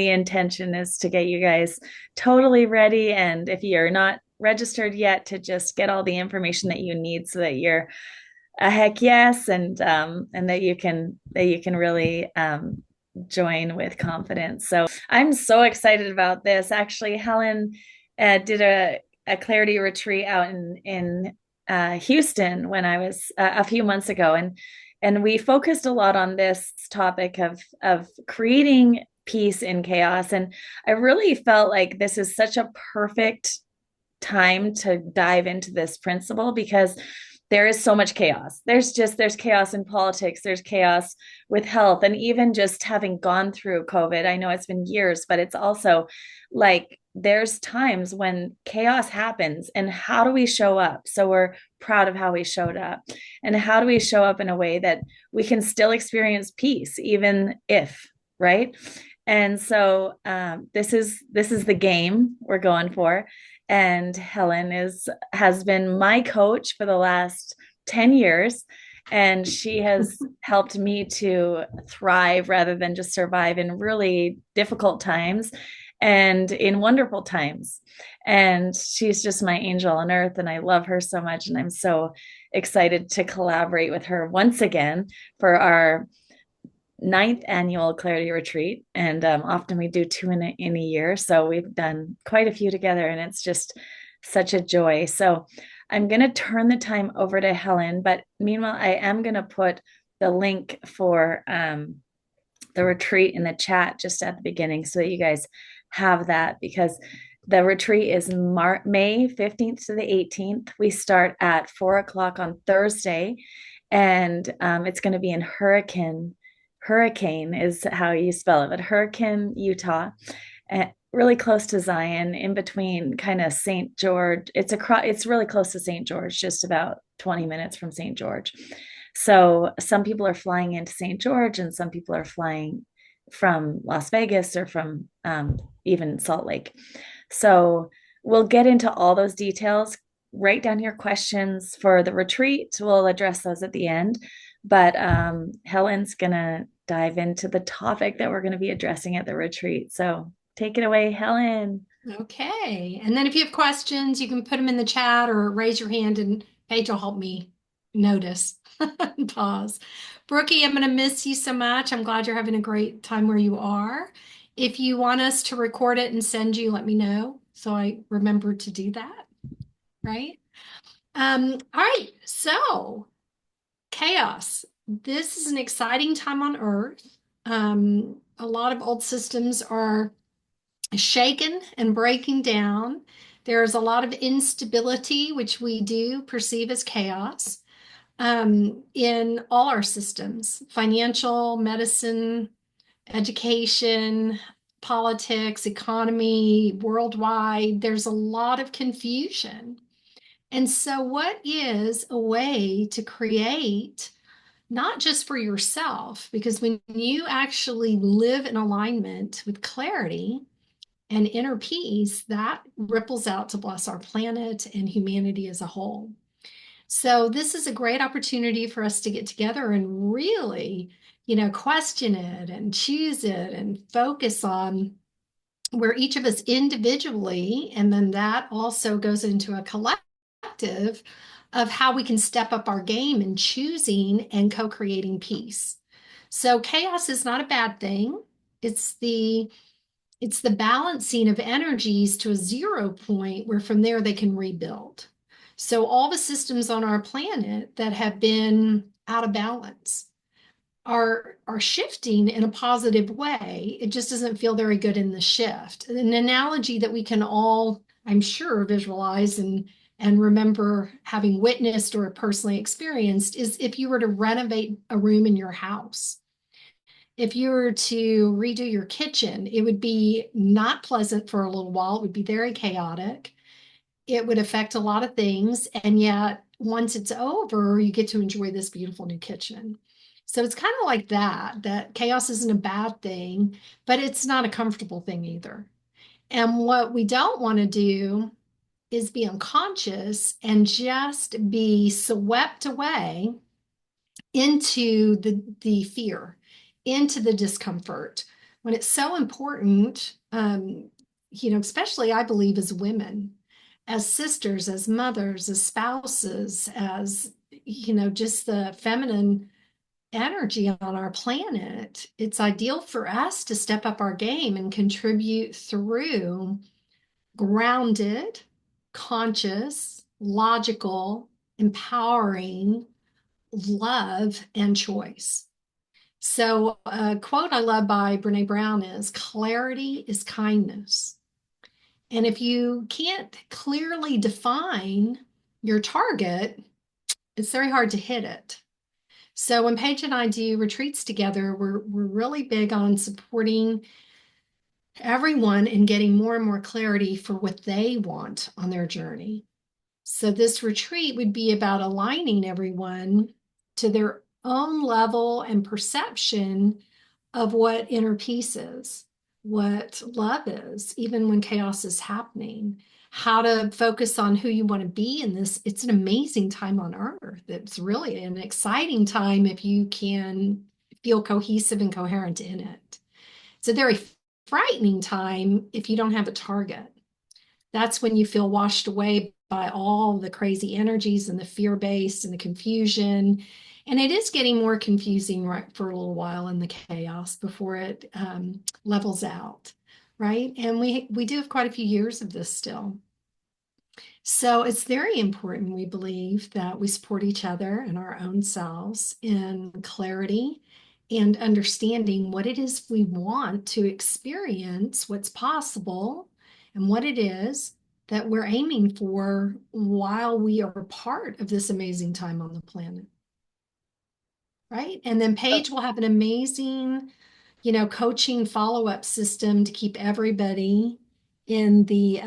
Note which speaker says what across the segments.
Speaker 1: The intention is to get you guys totally ready. And if you're not registered yet, to just get all the information that you need so that you're a heck yes, and that you can really join with confidence. So I'm so excited about this. Actually, Helen did a clarity retreat out in Houston when I was a few months ago, and we focused a lot on this topic of creating peace in chaos. And I really felt like this is such a perfect time to dive into this principle because there is so much chaos. There's chaos in politics, there's chaos with health, and even just having gone through COVID. I know it's been years, but it's also like there's times when chaos happens, and how do we show up so we're proud of how we showed up, and how do we show up in a way that we can still experience peace even if, right? And so this is the game we're going for. And Helen has been my coach for the last 10 years, and she has helped me to thrive rather than just survive in really difficult times and in wonderful times. And she's just my angel on earth, and I love her so much, and I'm so excited to collaborate with her once again for our ninth annual clarity retreat. And often we do two in a year, so we've done quite a few together, and it's just such a joy. So I'm going to turn the time over to Helen, but meanwhile I am going to put the link for the retreat in the chat just at the beginning so that you guys have that, because the retreat is May 15th to the 18th. We start at 4 o'clock on Thursday, and it's going to be in Hurricane is how you spell it, but Hurricane, Utah, really close to Zion, in between kind of St. George. It's really close to St. George, just about 20 minutes from St. George. So some people are flying into St. George, and some people are flying from Las Vegas or from even Salt Lake. So we'll get into all those details. Write down your questions for the retreat. We'll address those at the end. But Helen's going to dive into the topic that we're going to be addressing at the retreat. So take it away, Helen.
Speaker 2: Okay. And then if you have questions, you can put them in the chat or raise your hand and Paige will help me notice and pause. Brookie, I'm going to miss you so much. I'm glad you're having a great time where you are. If you want us to record it and send you, let me know so I remember to do that, right? All right. So, chaos. This is an exciting time on Earth. A lot of old systems are shaken and breaking down. There's a lot of instability, which we do perceive as chaos, in all our systems: financial, medicine, education, politics, economy, worldwide. There's a lot of confusion. And so, what is a way to create, not just for yourself, because when you actually live in alignment with clarity and inner peace, that ripples out to bless our planet and humanity as a whole. So this is a great opportunity for us to get together and really, question it and choose it and focus on where each of us individually, and then that also goes into a collective of how we can step up our game in choosing and co-creating peace. So chaos is not a bad thing. It's the it's the balancing of energies to a zero point where from there they can rebuild. So all the systems on our planet that have been out of balance are shifting in a positive way. It just doesn't feel very good in the shift. An analogy that we can all, I'm sure, visualize and remember having witnessed or personally experienced is if you were to renovate a room in your house. If you were to redo your kitchen, it would be not pleasant for a little while. It would be very chaotic. It would affect a lot of things. And yet, once it's over, you get to enjoy this beautiful new kitchen. So it's kind of like that chaos isn't a bad thing, but it's not a comfortable thing either. And what we don't want to do is be unconscious and just be swept away into the fear, into the discomfort, when it's so important, especially I believe as women, as sisters, as mothers, as spouses, as, just the feminine energy on our planet, it's ideal for us to step up our game and contribute through grounded, conscious, logical, empowering love and choice. So, a quote I love by Brene Brown is clarity is kindness. And if you can't clearly define your target, it's very hard to hit it. So, when Paige and I do retreats together, we're really big on supporting everyone and getting more and more clarity for what they want on their journey. So, this retreat would be about aligning everyone to their own level and perception of what inner peace is, what love is, even when chaos is happening, how to focus on who you want to be in this. It's an amazing time on earth. It's really an exciting time if you can feel cohesive and coherent in it. It's a very frightening time if you don't have a target. That's when you feel washed away by all the crazy energies and the fear-based and the confusion. And it is getting more confusing right for a little while in the chaos before it levels out, right? And we do have quite a few years of this still. So it's very important, we believe, that we support each other and our own selves in clarity and understanding what it is we want to experience, what's possible, and what it is that we're aiming for while we are part of this amazing time on the planet. Right. And then Paige will have an amazing, coaching follow-up system to keep everybody in the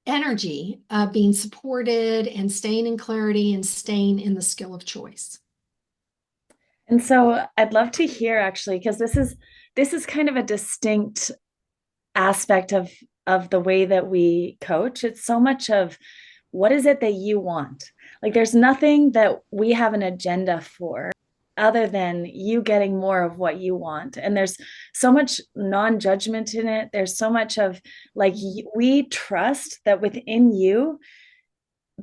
Speaker 2: energy of being supported and staying in clarity and staying in the skill of choice.
Speaker 1: And so I'd love to hear actually, because this is kind of a distinct aspect of the way that we coach. It's so much of what is it that you want? Like there's nothing that we have an agenda for other than you getting more of what you want. And there's so much non-judgment in it. There's so much of like we trust that within you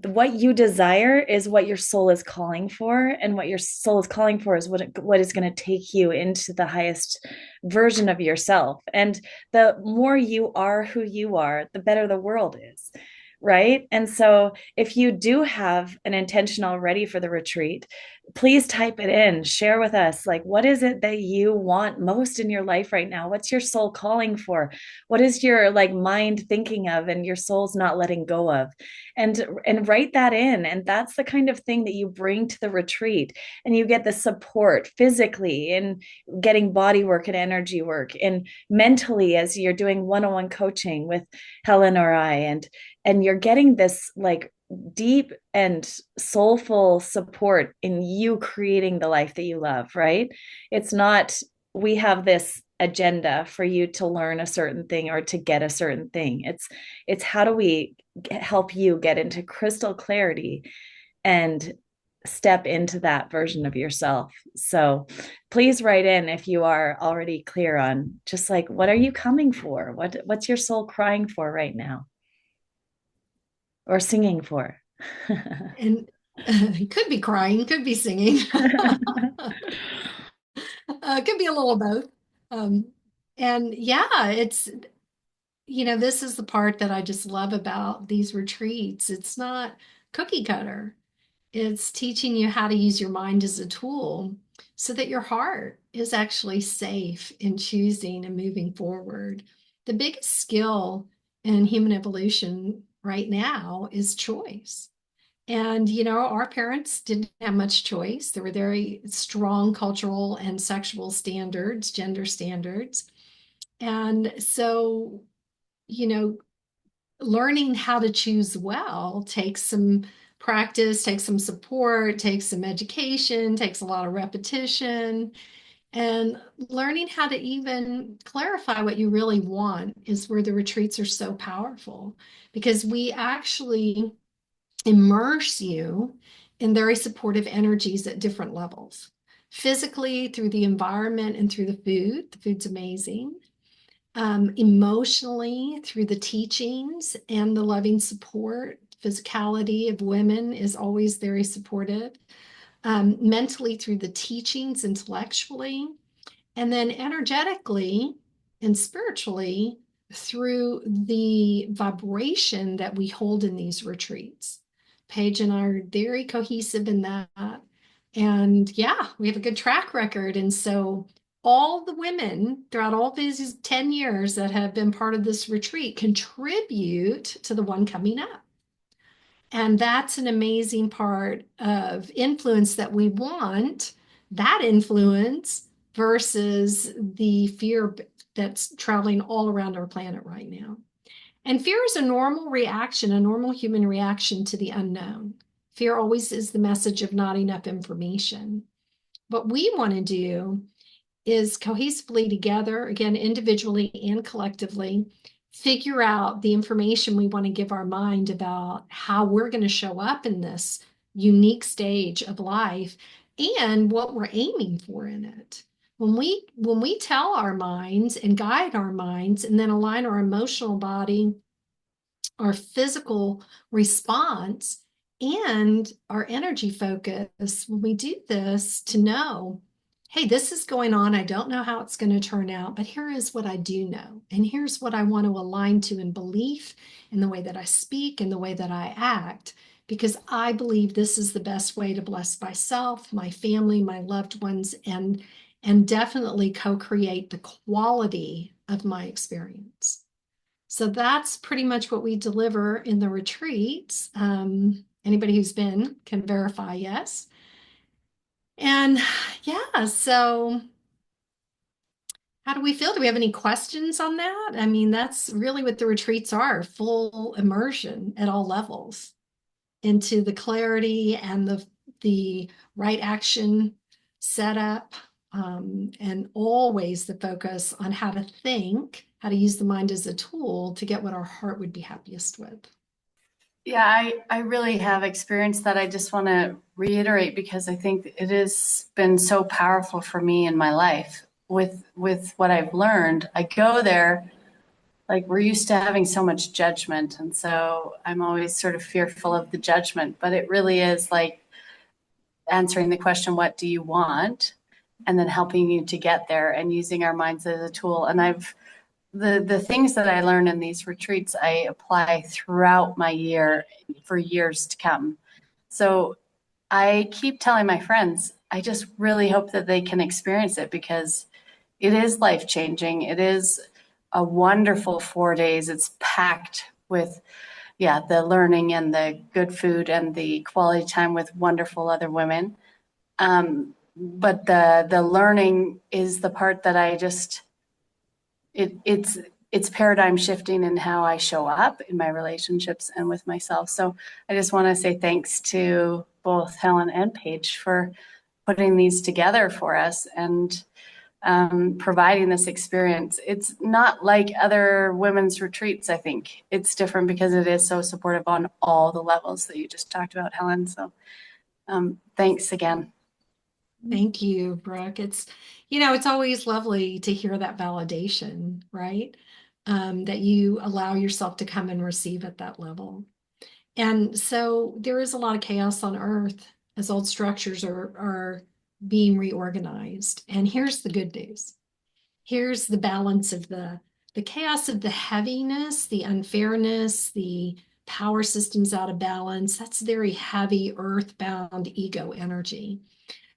Speaker 1: what you desire is what your soul is calling for, and what your soul is calling for is what is going to take you into the highest version of yourself. And the more you are who you are, the better the world is, right? And so if you do have an intention already for the retreat, please type it in, share with us, like, what is it that you want most in your life right now? What's your soul calling for? What is your like mind thinking of and your soul's not letting go of? And write that in. And that's the kind of thing that you bring to the retreat. And you get the support physically in getting body work and energy work, and mentally as you're doing one-on-one coaching with Helen or I, and you're getting this like deep and soulful support in you creating the life that you love, right? It's not, we have this agenda for you to learn a certain thing or to get a certain thing. It's how do we help you get into crystal clarity and step into that version of yourself. So please write in if you are already clear on just like what are you coming for? What's your soul crying for right now or singing for?
Speaker 2: And could be crying, could be singing, could be a little of both. Um, and yeah, this is the part that I just love about these retreats. It's not cookie cutter. It's teaching you how to use your mind as a tool so that your heart is actually safe in choosing and moving forward. The biggest skill in human evolution right now is choice. And, our parents didn't have much choice. There were very strong cultural and sexual standards, gender standards. And so, you know, learning how to choose well takes some practice, takes some support, takes some education, takes a lot of repetition. And learning how to even clarify what you really want is where the retreats are so powerful, because we actually immerse you in very supportive energies at different levels. physically through the environment and through the food. The food's amazing. Emotionally through the teachings and the loving support. Physicality of women is always very supportive. Mentally through the teachings, intellectually, and then energetically and spiritually through the vibration that we hold in these retreats. Paige and I are very cohesive in that. And yeah, we have a good track record. And so all the women throughout all these 10 years that have been part of this retreat contribute to the one coming up. And that's an amazing part of influence that we want, that influence versus the fear that's traveling all around our planet right now. And fear is a normal reaction, a normal human reaction to the unknown. Fear always is the message of not enough information. What we want to do is cohesively together, again, individually and collectively, figure out the information we want to give our mind about how we're going to show up in this unique stage of life and what we're aiming for in it. When we tell our minds and guide our minds and then align our emotional body, our physical response, and our energy focus, when we do this to know, hey, this is going on. I don't know how it's going to turn out, but here is what I do know. And here's what I want to align to in belief, in the way that I speak, in the way that I act, because I believe this is the best way to bless myself, my family, my loved ones, and definitely co-create the quality of my experience. So that's pretty much what we deliver in the retreats. Anybody who's been can verify yes. And yeah, so how do we feel? Do we have any questions on that? I mean, that's really what the retreats are, full immersion at all levels into the clarity and the right action setup, and always the focus on how to think, how to use the mind as a tool to get what our heart would be happiest with.
Speaker 3: Yeah, I really have experienced that. I just want to reiterate because I think it has been so powerful for me in my life with what I've learned. I go there, like we're used to having so much judgment, and so I'm always sort of fearful of the judgment, but it really is like answering the question, what do you want? And then helping you to get there and using our minds as a tool. And the things that I learn in these retreats, I apply throughout my year for years to come. So I keep telling my friends, I just really hope that they can experience it because it is life changing. It is a wonderful 4 days. It's packed with, yeah, the learning and the good food and the quality time with wonderful other women. But the learning is the part that I just, it's paradigm shifting in how I show up in my relationships and with myself. So I just want to say thanks to both Helen and Paige for putting these together for us and providing this experience. It's not like other women's retreats, I think. It's different because it is so supportive on all the levels that you just talked about, Helen. So thanks again.
Speaker 2: Thank you, Brooke. It's always lovely to hear that validation, right? That you allow yourself to come and receive at that level. And so there is a lot of chaos on Earth as old structures are being reorganized. And here's the good news. Here's the balance of the chaos of the heaviness, the unfairness, the power systems out of balance. That's very heavy, earthbound ego energy.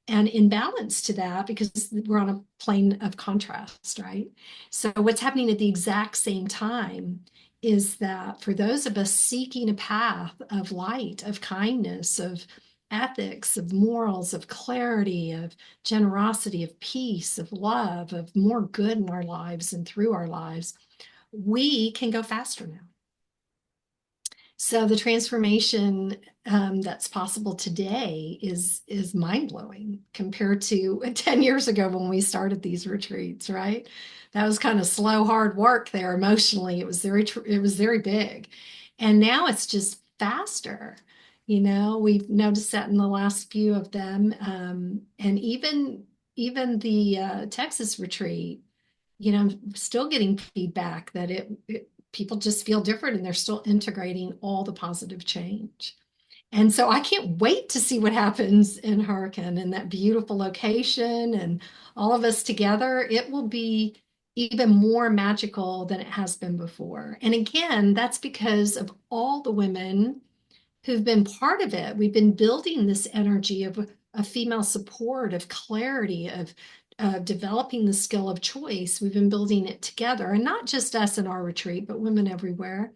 Speaker 2: And in balance to that, because we're on a plane of contrast, right? So what's happening at the exact same time is that for those of us seeking a path of light, of kindness, of ethics, of morals, of clarity, of generosity, of peace, of love, of more good in our lives and through our lives, we can go faster now. So the transformation that's possible today is mind-blowing compared to 10 years ago when we started these retreats, right? That was kind of slow, hard work there emotionally. It was very big. And now it's just faster. We've noticed that in the last few of them. And even the Texas retreat, I'm still getting feedback that people just feel different and they're still integrating all the positive change. And so I can't wait to see what happens in Hurricane in that beautiful location and all of us together. It will be even more magical than it has been before. And again, that's because of all the women who've been part of it. We've been building this energy of female support, of clarity, of developing the skill of choice. We've been building it together, and not just us in our retreat, but women everywhere.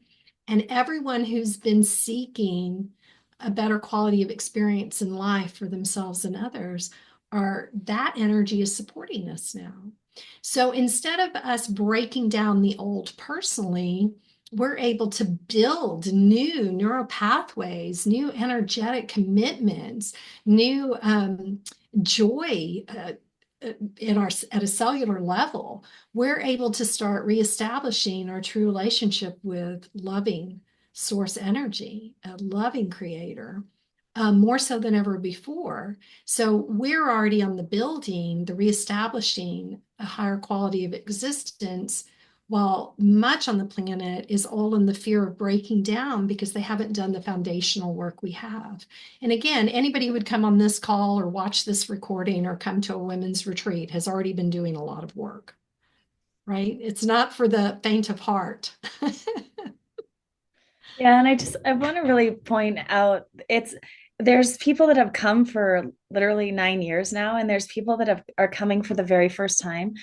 Speaker 2: And everyone who's been seeking a better quality of experience in life for themselves and others, that energy is supporting us now. So instead of us breaking down the old personally, we're able to build new neural pathways, new energetic commitments, new joy at a cellular level. We're able to start reestablishing our true relationship with loving source energy, a loving creator, more so than ever before. So we're already on the building, the reestablishing a higher quality of existence, while much on the planet is all in the fear of breaking down because they haven't done the foundational work we have. And again, anybody who would come on this call or watch this recording or come to a women's retreat has already been doing a lot of work, right? It's not for the faint of heart.
Speaker 1: Yeah, and I want to really point out there's people that have come for literally 9 years now, and there's people that are coming for the very first time.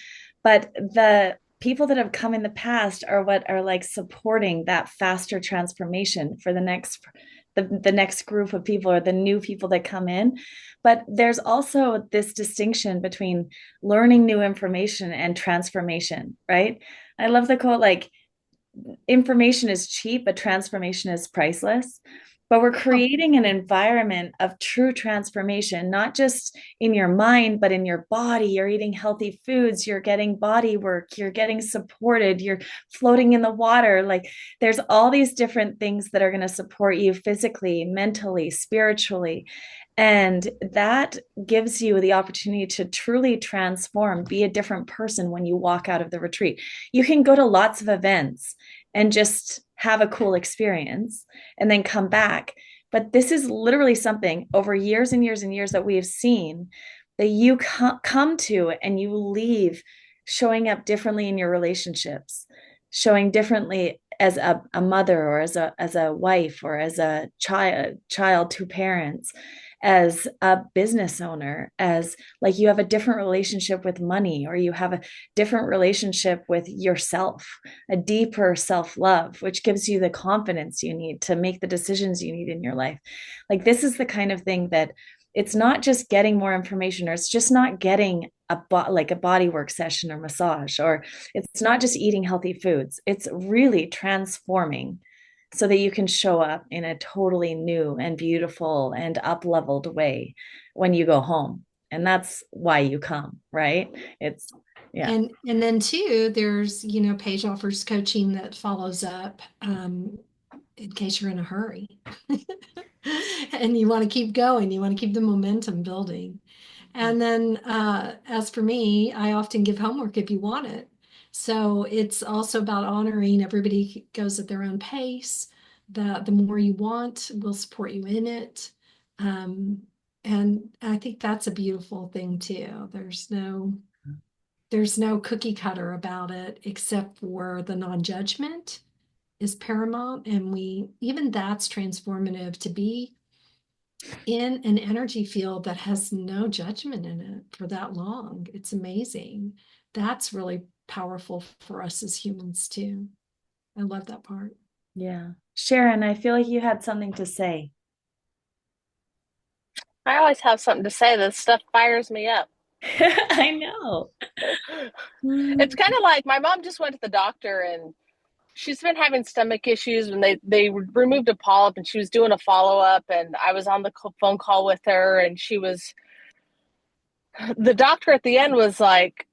Speaker 1: But the people that have come in the past are what are like supporting that faster transformation for the next group of people or the new people that come in. But there's also this distinction between learning new information and transformation, right? I love the quote, like, information is cheap, but transformation is priceless. But we're creating an environment of true transformation, not just in your mind, but in your body. You're eating healthy foods, you're getting body work, you're getting supported, you're floating in the water. Like, there's all these different things that are going to support you physically, mentally, spiritually. And that gives you the opportunity to truly transform, be a different person when you walk out of the retreat. You can go to lots of events and just have a cool experience and then come back. But this is literally something over years and years and years that we have seen that you come to and you leave showing up differently in your relationships, showing differently as a mother or as a wife or as a child to parents, as a business owner, as like you have a different relationship with money, or you have a different relationship with yourself, a deeper self-love, which gives you the confidence you need to make the decisions you need in your life. Like, this is the kind of thing that it's not just getting more information, or it's just not getting like a body work session or massage, or it's not just eating healthy foods. It's really transforming so that you can show up in a totally new and beautiful and up-leveled way when you go home. And that's why you come, right? It's yeah.
Speaker 2: And then too, there's, Paige offers coaching that follows up in case you're in a hurry and you want to keep going, you want to keep the momentum building. And then as for me, I often give homework if you want it. So it's also about honoring everybody goes at their own pace. The more you want, we'll support you in it. And I think that's a beautiful thing too. There's no cookie cutter about it except for the non-judgment is paramount. And even that's transformative to be in an energy field that has no judgment in it for that long. It's amazing. That's really powerful for us as humans too. I love that part.
Speaker 1: Yeah. Sharon, I feel like you had something to say.
Speaker 4: I always have something to say. This stuff fires me up.
Speaker 1: I know.
Speaker 4: It's kind of like my mom just went to the doctor and she's been having stomach issues and they removed a polyp and she was doing a follow-up and I was on the phone call with her and the doctor at the end was like,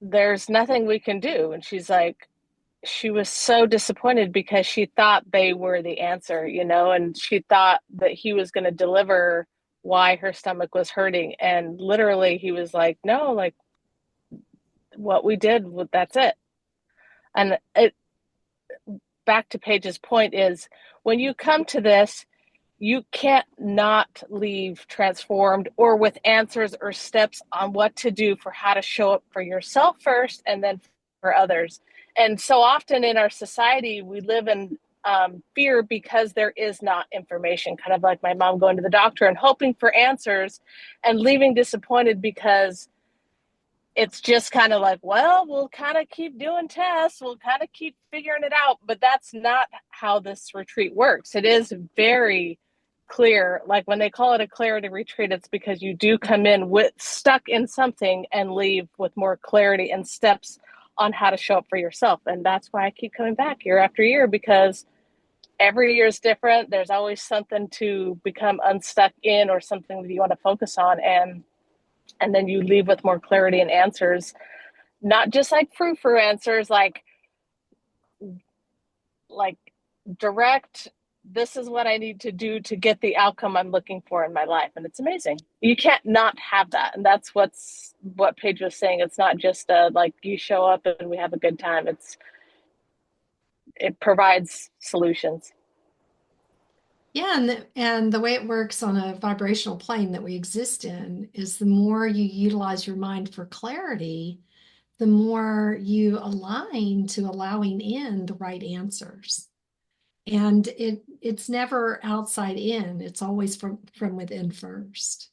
Speaker 4: there's nothing we can do. And she's like, she was so disappointed because she thought they were the answer, and she thought that he was going to deliver why her stomach was hurting. And literally, he was like, no, like what we did, that's it. And back to Paige's point is when you come to this, you can't not leave transformed or with answers or steps on what to do for how to show up for yourself first and then for others. And so often in our society, we live in fear because there is not information, kind of like my mom going to the doctor and hoping for answers and leaving disappointed because it's just kind of like, well, we'll kind of keep doing tests. We'll kind of keep figuring it out. But that's not how this retreat works. It is very clear. Like when they call it a clarity retreat, it's because you do come in with stuck in something and leave with more clarity and steps on how to show up for yourself. And that's why I keep coming back year after year, because every year is different. There's always something to become unstuck in or something that you want to focus on. And then you leave with more clarity and answers, not just like frou-frou answers, like direct, this is what I need to do to get the outcome I'm looking for in my life. And it's amazing. You can't not have that. And that's what Paige was saying. It's not just like you show up and we have a good time. It provides solutions.
Speaker 2: Yeah, and the way it works on a vibrational plane that we exist in is the more you utilize your mind for clarity, the more you align to allowing in the right answers. And it's never outside in, it's always from within first.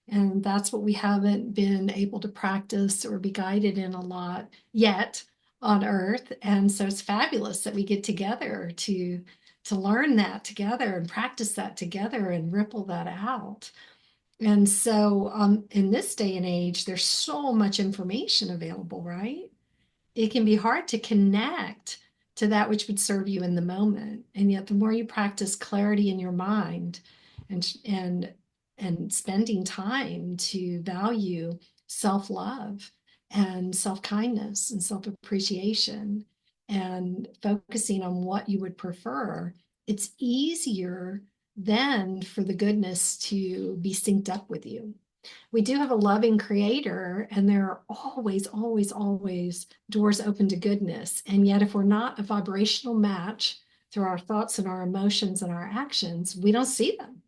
Speaker 2: And that's what we haven't been able to practice or be guided in a lot yet on earth. And so it's fabulous that we get together to learn that together and practice that together and ripple that out. And so in this day and age, there's so much information available, right? It can be hard to connect to that which would serve you in the moment. And yet the more you practice clarity in your mind and spending time to value self-love and self-kindness and self-appreciation and focusing on what you would prefer, it's easier then for the goodness to be synced up with you. We do have a loving creator, and there are always, always, always doors open to goodness. And yet, if we're not a vibrational match through our thoughts and our emotions and our actions, we don't see them.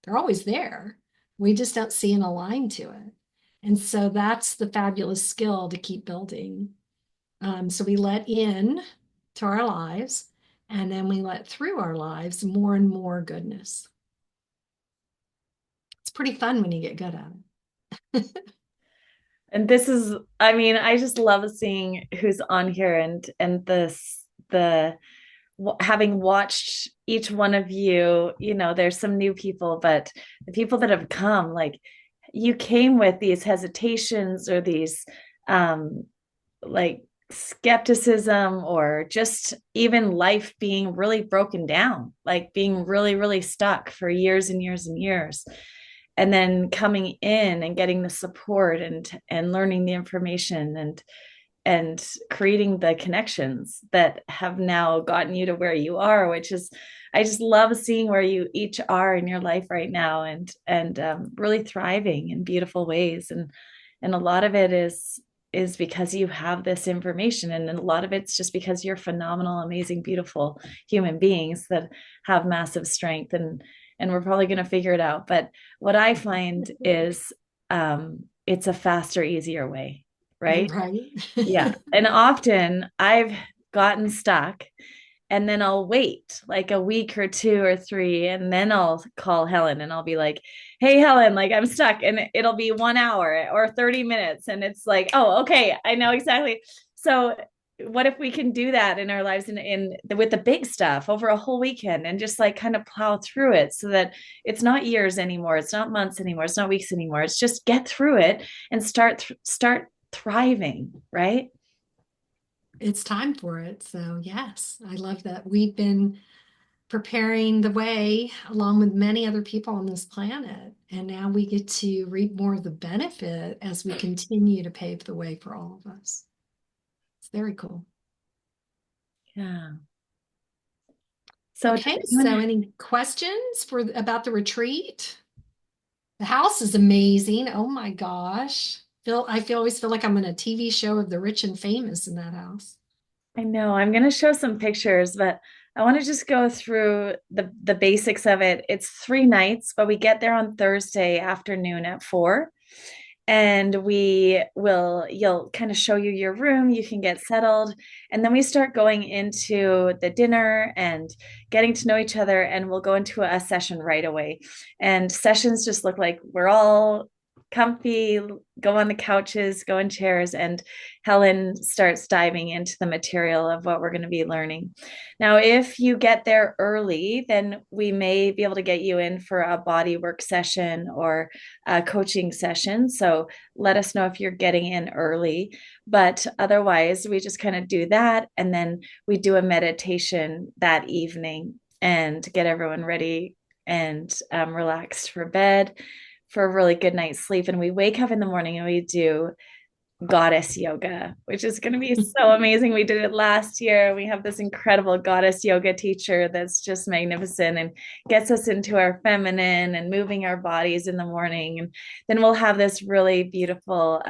Speaker 2: They're always there. We just don't see and align to it. And so that's the fabulous skill to keep building. So we let in to our lives, and then we let through our lives more and more goodness. It's pretty fun when you get good at it.
Speaker 1: And this is, I mean, I just love seeing who's on here and the having watched each one of you, there's some new people, but the people that have come, like you came with these hesitations or these like skepticism or just even life being really broken down, like being really, really stuck for years and years and years. And then coming in and getting the support and learning the information and creating the connections that have now gotten you to where you are, which is, I just love seeing where you each are in your life right now and really thriving in beautiful ways. And a lot of it is because you have this information, and a lot of it's just because you're phenomenal, amazing, beautiful human beings that have massive strength, and we're probably going to figure it out. But what I find is it's a faster, easier way, right?
Speaker 2: Right.
Speaker 1: Yeah. And often I've gotten stuck and then I'll wait like a week or two or three, and then I'll call Helen and I'll be like, hey, Helen, like I'm stuck, and it'll be 1 hour or 30 minutes. And it's like, oh, okay, I know exactly. So what if we can do that in our lives with the big stuff over a whole weekend and just like kind of plow through it so that it's not years anymore. It's not months anymore. It's not weeks anymore. It's just get through it and start thriving, right?
Speaker 2: It's time for it. So, yes, I love that. We've been preparing the way along with many other people on this planet. And now we get to reap more of the benefit as we continue to pave the way for all of us. It's very cool.
Speaker 1: Yeah. So does
Speaker 2: Okay, so
Speaker 1: anyone
Speaker 2: any questions for about the retreat? The house is amazing. Oh my gosh. Always feel like I'm in a TV show of the rich and famous in that house.
Speaker 1: I know I'm going to show some pictures, but I want to just go through the basics of it. It's 3 nights, but we get there on Thursday afternoon at 4. And you'll kind of show you your room, you can get settled, and then we start going into the dinner and getting to know each other, and we'll go into a session right away. And sessions just look like we're all comfy, go on the couches, go in chairs, and Helen starts diving into the material of what we're going to be learning. Now, if you get there early, then we may be able to get you in for a body work session or a coaching session. So let us know if you're getting in early. But otherwise, we just kind of do that. And then we do a meditation that evening and get everyone ready and relaxed for bed for a really good night's sleep. And we wake up in the morning and we do goddess yoga, which is going to be so amazing. We did it last year. We have this incredible goddess yoga teacher that's just magnificent and gets us into our feminine and moving our bodies in the morning. And then we'll have this really beautiful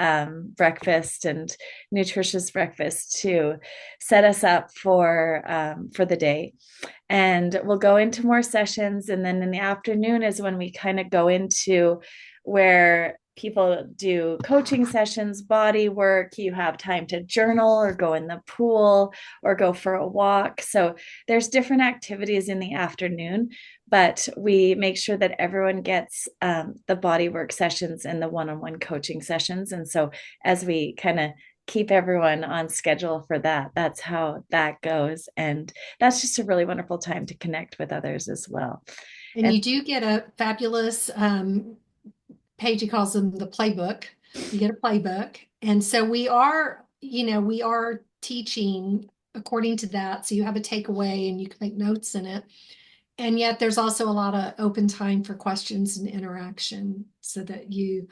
Speaker 1: breakfast and nutritious breakfast to set us up for the day. And we'll go into more sessions. And then in the afternoon is when we kind of go into where people do coaching sessions, body work. You have time to journal or go in the pool or go for a walk. So there's different activities in the afternoon, but we make sure that everyone gets the body work sessions and the one-on-one coaching sessions. And so as we kind of keep everyone on schedule for that, that's how that goes. And that's just a really wonderful time to connect with others as well.
Speaker 2: And
Speaker 1: And
Speaker 2: you do get a fabulous Paige calls them the playbook. You get a playbook. And so we are teaching according to that. So you have a takeaway and you can make notes in it. And yet there's also a lot of open time for questions and interaction so that you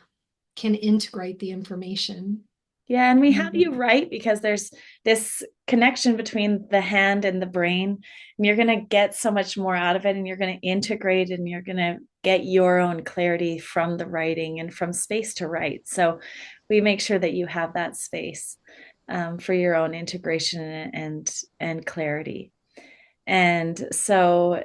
Speaker 2: can integrate the information.
Speaker 1: yeah, and we have you right because there's this connection between the hand and the brain, and you're going to get so much more out of it, and you're going to integrate, and you're going to get your own clarity from the writing and from space to write. So we make sure that you have that space for your own integration and clarity. And so,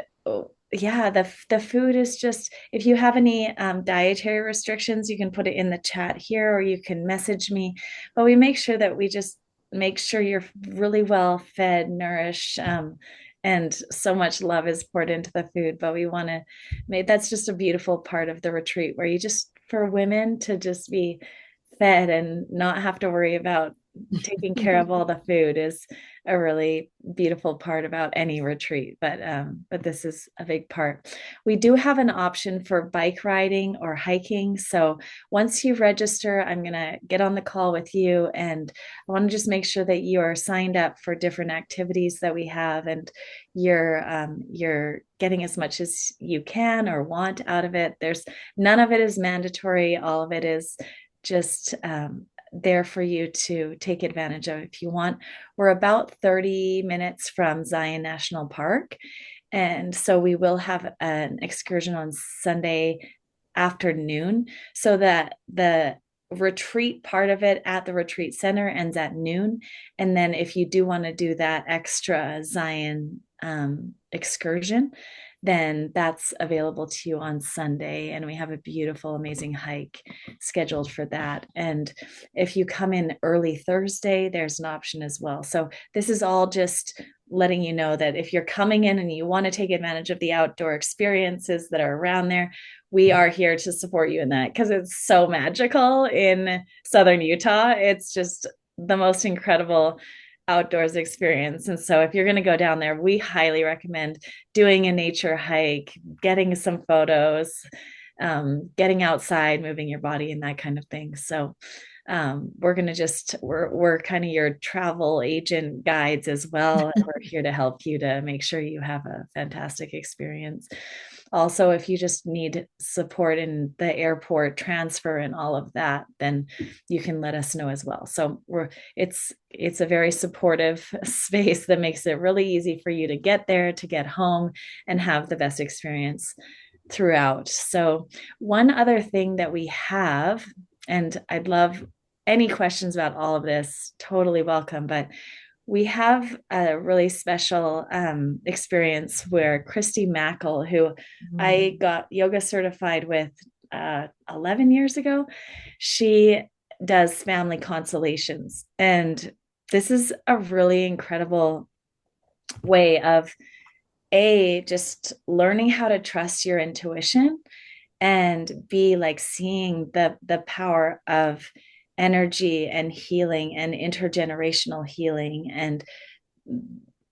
Speaker 1: yeah, the food is just, if you have any dietary restrictions, you can put it in the chat here or you can message me. But we make sure that we just make sure you're really well fed, nourished, and so much love is poured into the food. But we want to make that's just a beautiful part of the retreat where you just, for women to just be fed and not have to worry about taking care of all the food is a really beautiful part about any retreat, but this is a big part. We do have an option for bike riding or hiking. So once you register, I'm going to get on the call with you, and I want to just make sure that you are signed up for different activities that we have, and you're getting as much as you can or want out of it. There's none of it is mandatory. All of it is just there for you to take advantage of if you want. We're about 30 minutes from Zion National Park. And so we will have an excursion on Sunday afternoon so that the retreat part of it at the retreat center ends at noon. And then if you do want to do that extra Zion excursion, then that's available to you on Sunday. And we have a beautiful, amazing hike scheduled for that. And if you come in early Thursday, there's an option as well. So this is all just letting you know that if you're coming in and you want to take advantage of the outdoor experiences that are around there, we are here to support you in that because it's so magical in Southern Utah. It's just the most incredible outdoors experience. And so if you're going to go down there, we highly recommend doing a nature hike, getting some photos, getting outside, moving your body and that kind of thing. So we're kind of your travel agent guides as well. We're here to help you to make sure you have a fantastic experience. Also, if you just need support in the airport transfer and all of that, then you can let us know as well. So it's a very supportive space that makes it really easy for you to get there, to get home, and have the best experience throughout. So one other thing that we have, and I'd love any questions about all of this, totally welcome, but we have a really special experience where Christy Mackle, who I got yoga certified with 11 years ago, she does family constellations. And this is a really incredible way of just learning how to trust your intuition, and B, like seeing the power of energy and healing and intergenerational healing,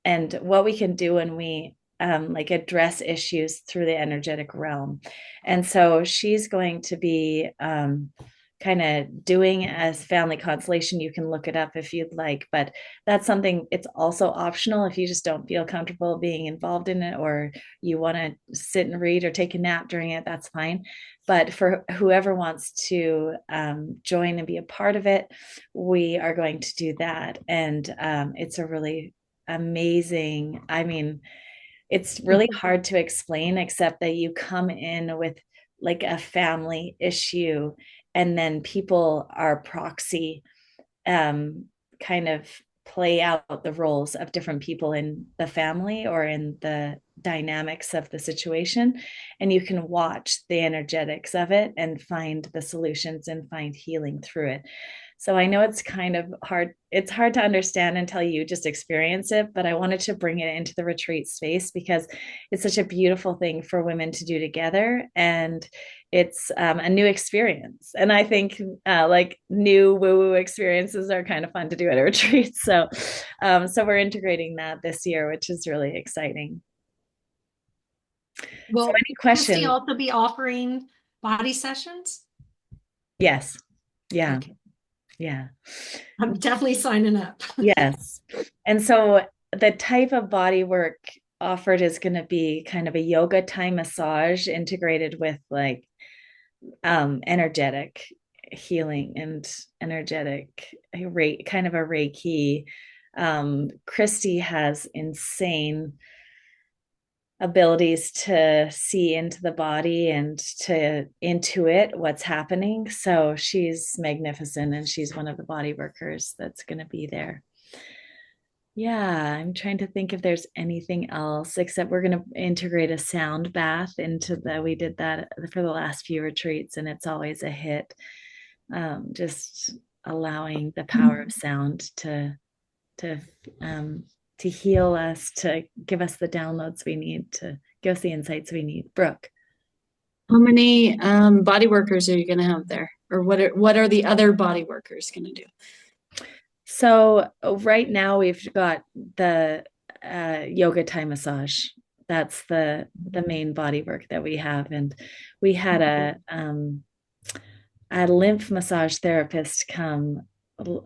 Speaker 1: and what we can do when we like address issues through the energetic realm. And so she's going to be kind of doing as family constellation. You can look it up if you'd like, but that's something, it's also optional if you just don't feel comfortable being involved in it, or you want to sit and read or take a nap during it, that's fine. But for whoever wants to join and be a part of it, we are going to do that. And it's a really amazing, I mean, it's really hard to explain, except that you come in with like a family issue, and then people are proxy, kind of play out the roles of different people in the family or in the dynamics of the situation, and you can watch the energetics of it and find the solutions and find healing through it. So I know it's kind of hard. It's hard to understand until you just experience it, but I wanted to bring it into the retreat space because it's such a beautiful thing for women to do together. And it's a new experience. And I think like new woo-woo experiences are kind of fun to do at a retreat. So we're integrating that this year, which is really exciting. So
Speaker 2: Will
Speaker 1: any
Speaker 2: Christy
Speaker 1: questions?
Speaker 2: also be offering body sessions?
Speaker 1: Yes. Yeah.
Speaker 2: Okay.
Speaker 1: Yeah.
Speaker 2: I'm definitely signing up.
Speaker 1: Yes. And so the type of body work offered is going to be kind of a yoga Thai massage integrated with like energetic healing and energetic kind of a Reiki. Christy has insane abilities to see into the body and to intuit what's happening. So she's magnificent, and she's one of the body workers that's going to be there. Yeah, I'm trying to think if there's anything else, except we're going to integrate a sound bath into we did that for the last few retreats, and it's always a hit. Just allowing the power of sound to um, to heal us, to give us the downloads we need, to give us the insights we need. Brooke.
Speaker 5: How many body workers are you going to have there? Or what are the other body workers going to do?
Speaker 1: So right now we've got the yoga Thai massage. That's the main body work that we have. And we had a lymph massage therapist come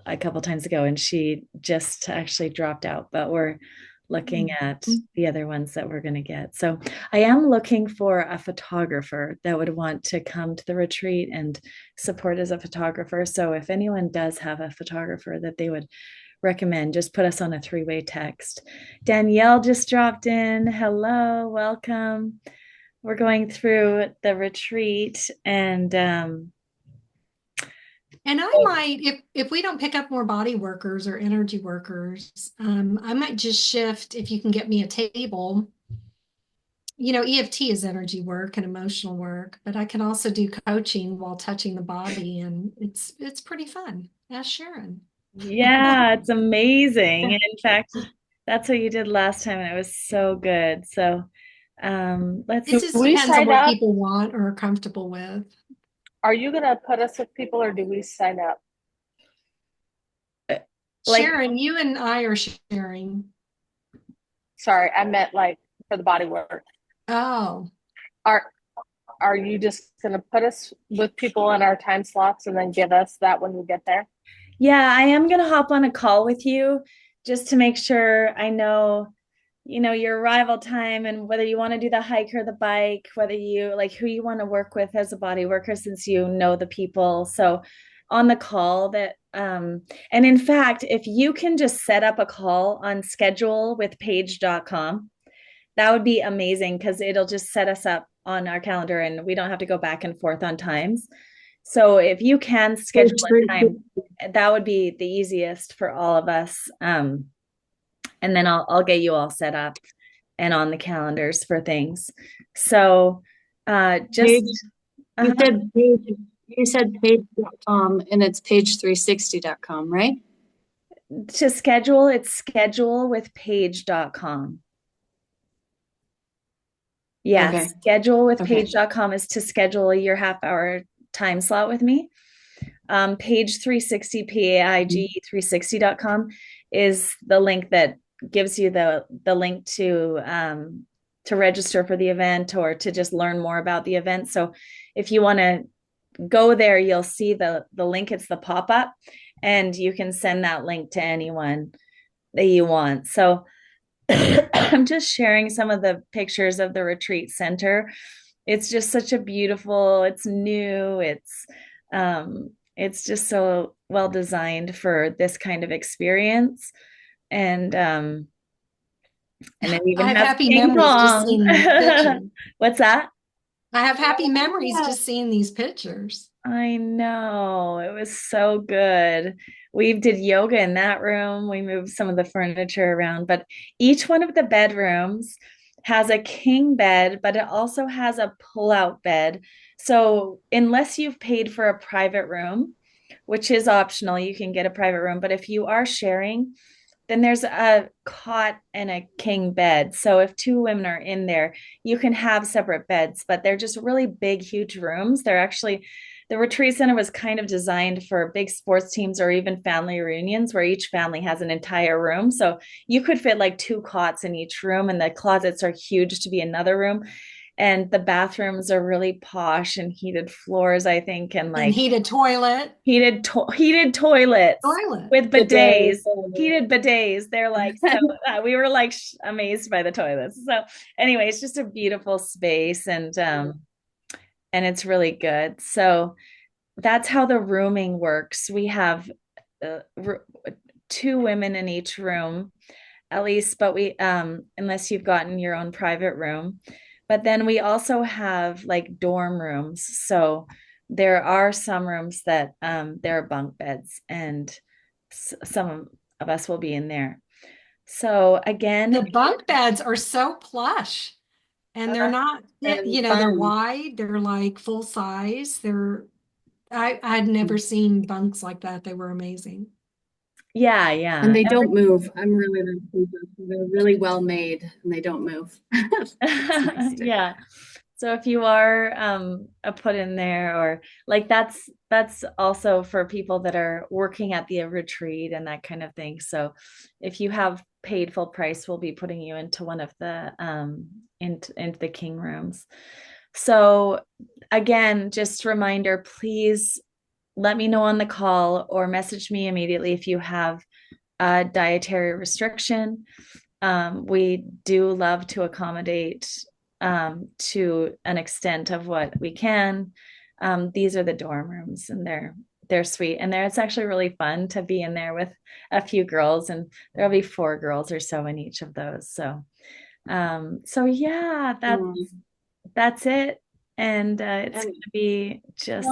Speaker 1: a couple times ago, and she just actually dropped out, but we're looking at the other ones that we're going to get. So I am looking for a photographer that would want to come to the retreat and support as a photographer. So if anyone does have a photographer that they would recommend, just put us on a 3-way text. Danielle just dropped in. Hello, welcome. We're going through the retreat, and
Speaker 2: I might, if we don't pick up more body workers or energy workers, I might just shift if you can get me a table. You know, EFT is energy work and emotional work, but I can also do coaching while touching the body, and it's pretty fun. Ask Sharon.
Speaker 1: yeah, it's amazing. In fact, that's what you did last time, and it was so good. So let's
Speaker 2: It
Speaker 4: Do
Speaker 2: just
Speaker 4: we
Speaker 2: depends on
Speaker 4: sign
Speaker 2: what
Speaker 4: up?
Speaker 2: people want or are comfortable with.
Speaker 4: Are you going to put us with people or do we sign up?
Speaker 1: like
Speaker 2: Sharon, you and I are sharing.
Speaker 4: Sorry, I meant like for the body work.
Speaker 2: Oh,
Speaker 4: Are are you just going to put us with people in our time slots and then give us that when we get there?
Speaker 1: Yeah, I am going to hop on a call with you just to make sure I know, your arrival time and whether you want to do the hike or the bike, whether you like who you want to work with as a body worker since you know the people. So on the call and in fact, if you can just set up a call on schedulewithpaige.com, that would be amazing because it'll just set us up on our calendar and we don't have to go back and forth on times. So if you can schedule a time, that would be the easiest for all of us. And then I'll get you all set up and on the calendars for things. So just
Speaker 5: Paige, you said page.com and it's page360.com, right?
Speaker 1: to schedule, it's schedulewithpaige.com. Yeah,
Speaker 5: Okay.
Speaker 1: schedulewithpaige.com is to schedule your half-hour time slot with me. Page 360, PAIG360.com is the link that gives you the link to register for the event or to just learn more about the event. So if you want to go there, you'll see the link. It's the pop-up, and you can send that link to anyone that you want. So I'm just sharing some of the pictures of the retreat center. It's just such a beautiful, it's new, it's just so well designed for this kind of experience. And it even
Speaker 2: I have
Speaker 1: has
Speaker 2: happy
Speaker 1: ping
Speaker 2: memories just
Speaker 1: pong.
Speaker 2: seeing these pictures.
Speaker 1: What's that?
Speaker 2: I have happy memories just seeing these pictures.
Speaker 1: I know. It was so good. We did yoga in that room. We moved some of the furniture around, but each one of the bedrooms has a king bed, but it also has a pull-out bed. So unless you've paid for a private room, which is optional, you can get a private room. But if you are sharing, then there's a cot and a king bed. So if two women are in there, you can have separate beds, but they're just really big, huge rooms. They're actually, the retreat center was kind of designed for big sports teams or even family reunions where each family has an entire room. So you could fit like two cots in each room, and the closets are huge to be another room. And the bathrooms are really posh and heated floors, I think, and
Speaker 2: And
Speaker 1: like
Speaker 2: heated toilet.
Speaker 1: heated toilets
Speaker 2: Toilet.
Speaker 1: with bidets, heated bidets. They're like, so we were like amazed by the toilets. So anyway, it's just a beautiful space, and it's really good. So that's how the rooming works. We have uh, two women in each room at least, but we unless you've gotten your own private room. But then we also have like dorm rooms. So there are some rooms that there are bunk beds, and some of us will be in there. So
Speaker 2: The
Speaker 1: again,
Speaker 2: bunk beds are so plush and they're not,
Speaker 5: And
Speaker 2: they're
Speaker 5: fun.
Speaker 2: wide, they're like full size. I'd never seen bunks like that. They were amazing.
Speaker 1: yeah, yeah.
Speaker 5: And they don't move. I'm really impressed. They're really well made and they don't move. Nice
Speaker 1: Yeah. So if you are a put in there, or like that's also for people that are working at the retreat and that kind of thing. So if you have paid full price, we'll be putting you into one of the into the king rooms. So again, just reminder, please let me know on the call or message me immediately if you have a dietary restriction. We do love to accommodate to an extent of what we can. These are the dorm rooms, and they're sweet, and it's actually really fun to be in there with a few girls, and there'll be 4 girls or so in each of those. So yeah, that's it, and it's
Speaker 5: And
Speaker 1: gonna be just.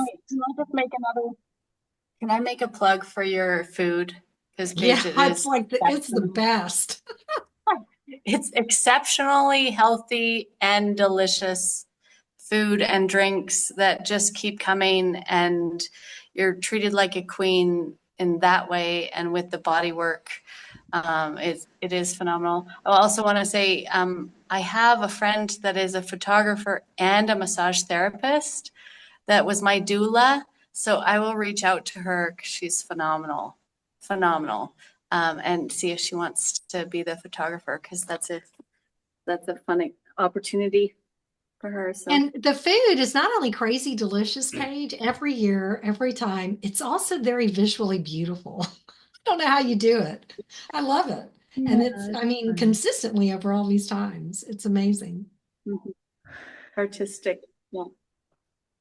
Speaker 3: Can I make a plug for your food? Because
Speaker 2: Yeah,
Speaker 3: Paige,
Speaker 2: it's the best.
Speaker 3: it's exceptionally healthy and delicious food and drinks that just keep coming, and you're treated like a queen in that way. And with the body work, it is phenomenal. I also want to say I have a friend that is a photographer and a massage therapist that was my doula. So I will reach out to her because she's phenomenal, phenomenal, and see if she wants to be the photographer, because that's a fun opportunity.
Speaker 5: for her. So
Speaker 2: And the food is not only crazy delicious, Paige, every year, every time, it's also very visually beautiful. I don't know how you do it. I love it. And
Speaker 1: Yeah,
Speaker 2: it's, I
Speaker 1: it's
Speaker 2: mean,
Speaker 1: fun.
Speaker 2: consistently over all these times. It's amazing.
Speaker 5: mhm. Artistic. Yeah.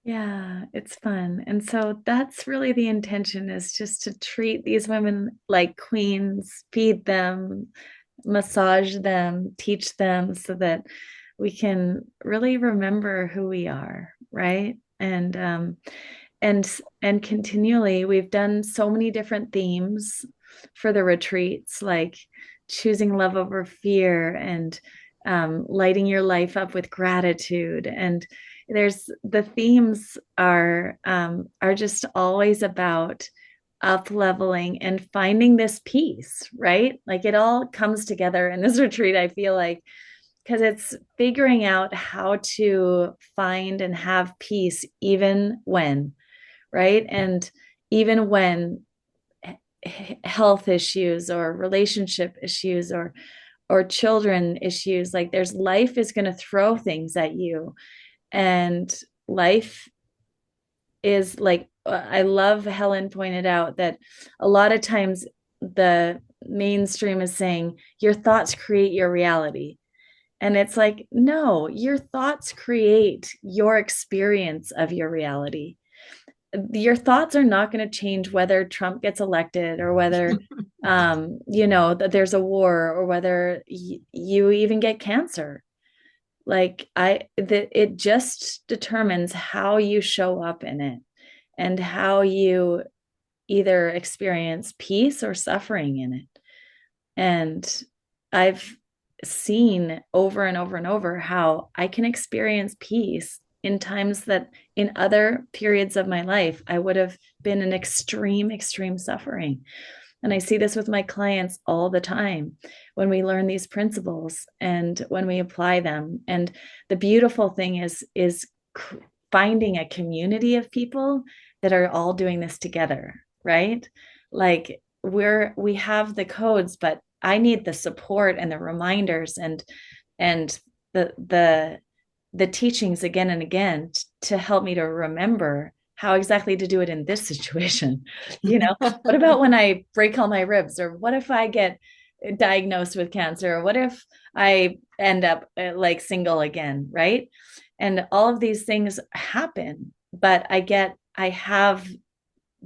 Speaker 1: Yeah, it's fun. And so that's really the intention, is just to treat these women like queens, feed them, massage them, teach them so that we can really remember who we are, right? And continually we've done so many different themes for the retreats, like choosing love over fear, and lighting your life up with gratitude. And there's the themes are just always about up leveling and finding this peace, right? Like it all comes together in this retreat, I feel like, because it's figuring out how to find and have peace even when, right? And even when health issues or relationship issues or children issues, like there's life is going to throw things at you. And life is like, I love Helen pointed out that a lot of times the mainstream is saying your thoughts create your reality. And it's like, no, your thoughts create your experience of your reality. Your thoughts are not going to change whether Trump gets elected, or whether that there's a war, or whether you even get cancer. Like it just determines how you show up in it, and how you either experience peace or suffering in it. And I've seen over and over and over how I can experience peace in times that in other periods of my life I would have been in extreme suffering. And I see this with my clients all the time when we learn these principles and when we apply them. And the beautiful thing is finding a community of people that are all doing this together, right? Like we have the codes, but I need the support and the reminders and the teachings again and again to help me to remember how exactly to do it in this situation. What about when I break all my ribs, or what if I get diagnosed with cancer, or what if I end up like single again, right? And all of these things happen, but I have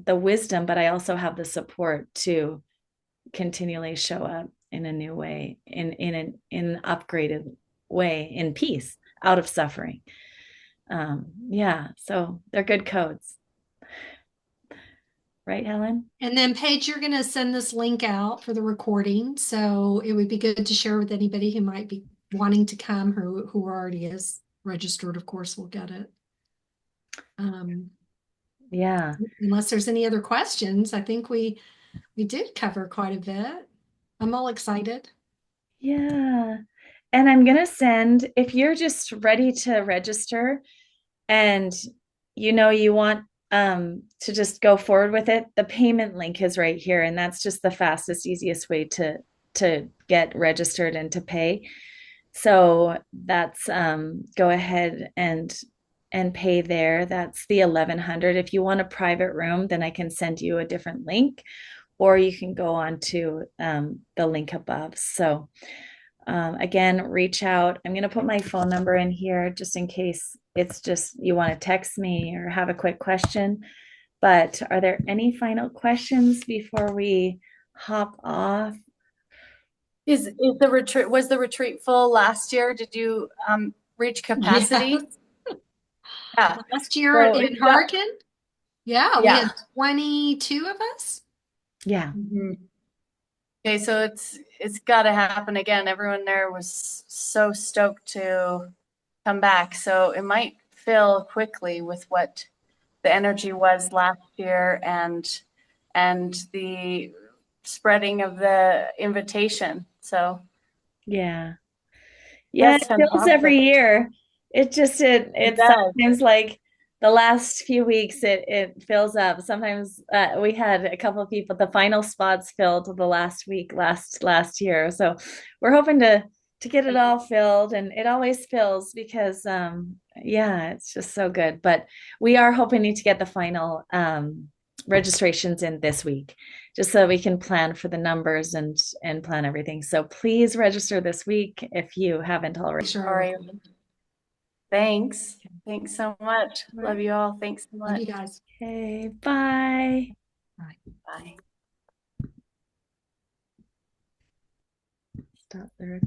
Speaker 1: the wisdom, but I also have the support to continually show up in a new way, in an upgraded way, in peace, out of suffering. Yeah, so they're good codes, right, Helen?
Speaker 2: And then Paige, you're going to send this link out for the recording. So it would be good to share with anybody who might be wanting to come, who already is registered, of course, will get it.
Speaker 1: Yeah.
Speaker 2: Unless there's any other questions, I think we did cover quite a bit. I'm all excited.
Speaker 1: Yeah. And I'm going to send, if you're just ready to register and you want to just go forward with it, the payment link is right here. And that's just the fastest, easiest way to get registered and to pay. So that's go ahead and pay there. That's the 1100. If you want a private room, then I can send you a different link, or you can go on to the link above. So again, reach out. I'm going to put my phone number in here just in case it's just you want to text me or have a quick question. But are there any final questions before we hop off?
Speaker 3: Is was the retreat full last year? Did you reach capacity? Yeah.
Speaker 2: Last year
Speaker 3: So
Speaker 2: in Hurricane, yeah, we
Speaker 3: yeah.
Speaker 2: had 22 of us.
Speaker 1: Yeah.
Speaker 5: Mhm.
Speaker 3: Okay, so it's got to happen again. Everyone there was so stoked to come back. So it might fill quickly with what the energy was last year, and the spreading of the invitation. So
Speaker 1: Yeah. Yeah,
Speaker 3: that's
Speaker 1: it feels every
Speaker 3: fantastic.
Speaker 1: year. It
Speaker 3: does.
Speaker 1: sometimes like the last few weeks it fills up. Sometimes we had a couple of people, the final spots filled the last week last year. So we're hoping to get it all filled, and it always fills because Yeah, it's just so good. But we are hoping to get the final registrations in this week, just so we can plan for the numbers and plan everything. So please register this week if you haven't already.
Speaker 2: Sure.
Speaker 3: All right. Thanks. Thanks so much. Love you all. Thanks so
Speaker 2: Love
Speaker 3: much.
Speaker 2: you guys.
Speaker 1: Okay, bye.
Speaker 3: Bye.
Speaker 1: Stop the recording.